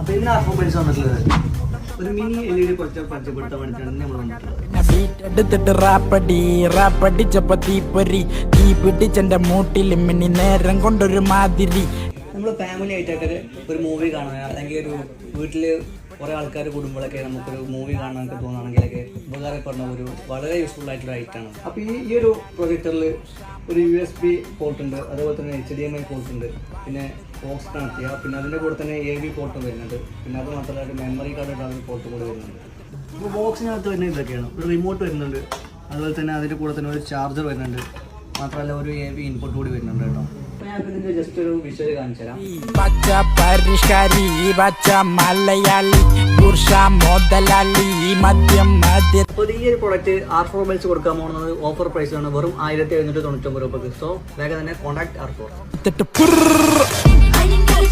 പിന്നെ ആർഫോബൈൽസ് വന്നിട്ടുള്ളത് ഒരു മിനി LED കുറച്ച് പരിചയപ്പെടുത്താൻ വേണ്ടിയിട്ടാണ് നമ്മൾ വന്നിട്ടുള്ളത്. എടുത്തിട്ട് റാപ്പടിച്ചപ്പോ തീ പിടിച്ചെന്റെ മൂട്ടിൽ മിനി നേരം കൊണ്ടൊരു മാതിരി. നമ്മൾ ഫാമിലി ആയിട്ടൊക്കെ ഒരു മൂവി കാണുക അല്ലെങ്കിൽ ഒരു വീട്ടിൽ കുറേ ആൾക്കാർ കൂടുമ്പോഴൊക്കെ നമുക്കൊരു മൂവി കാണാനൊക്കെ തോന്നുകയാണെങ്കിലൊക്കെ ഉപകാരപ്പെടുന്ന ഒരു വളരെ യൂസ്ഫുൾ ആയിട്ടുള്ള ഐറ്റാണ്. അപ്പോൾ ഈ ഒരു പ്രൊജക്ടറിൽ ഒരു USB പോർട്ട് ഉണ്ട്, അതുപോലെ തന്നെ HDMI പോർട്ട് ഉണ്ട്, പിന്നെ ബോക്സ് കണക്ട് ചെയ്യുക, പിന്നെ അതിൻ്റെ കൂടെ തന്നെ AV പോർട്ട് വരുന്നുണ്ട്, പിന്നെ അത് മാത്രമല്ല മെമ്മറി കാർഡ് ഇടാൻ പോർട്ട് കൂടെ വരുന്നുണ്ട്. അപ്പോൾ ബോക്സിനകത്ത് വരുന്ന ഇതൊക്കെയാണ്. ഒരു റിമോട്ട് വരുന്നുണ്ട്, അതുപോലെ തന്നെ അതിൻ്റെ കൂടെ തന്നെ ഒരു ചാർജർ വരുന്നുണ്ട്, മാത്രമല്ല ഒരു AV ഇൻപുട്ട് കൂടി വരുന്നുണ്ട് കേട്ടോ. അപ്പോൾ ഞാൻ ഇതിൻ്റെ ജസ്റ്റ് ഒരു വിഷ്വൽ കാണിച്ചു തരാം. പച്ച പരിഷ്കാരി പച്ച മലയാളി പുരുഷ മുതലാളി മദ്യം മദ്യ. അപ്പോൾ ഈ ഒരു പ്രോഡക്റ്റ് R4 കൊടുക്കാൻ പോകുന്നത് ഓഫർ പ്രൈസ് ആണ്, വെറും 1799 രൂപയ്ക്ക്. സോ വേഗം തന്നെ കോൺടാക്ട് R4.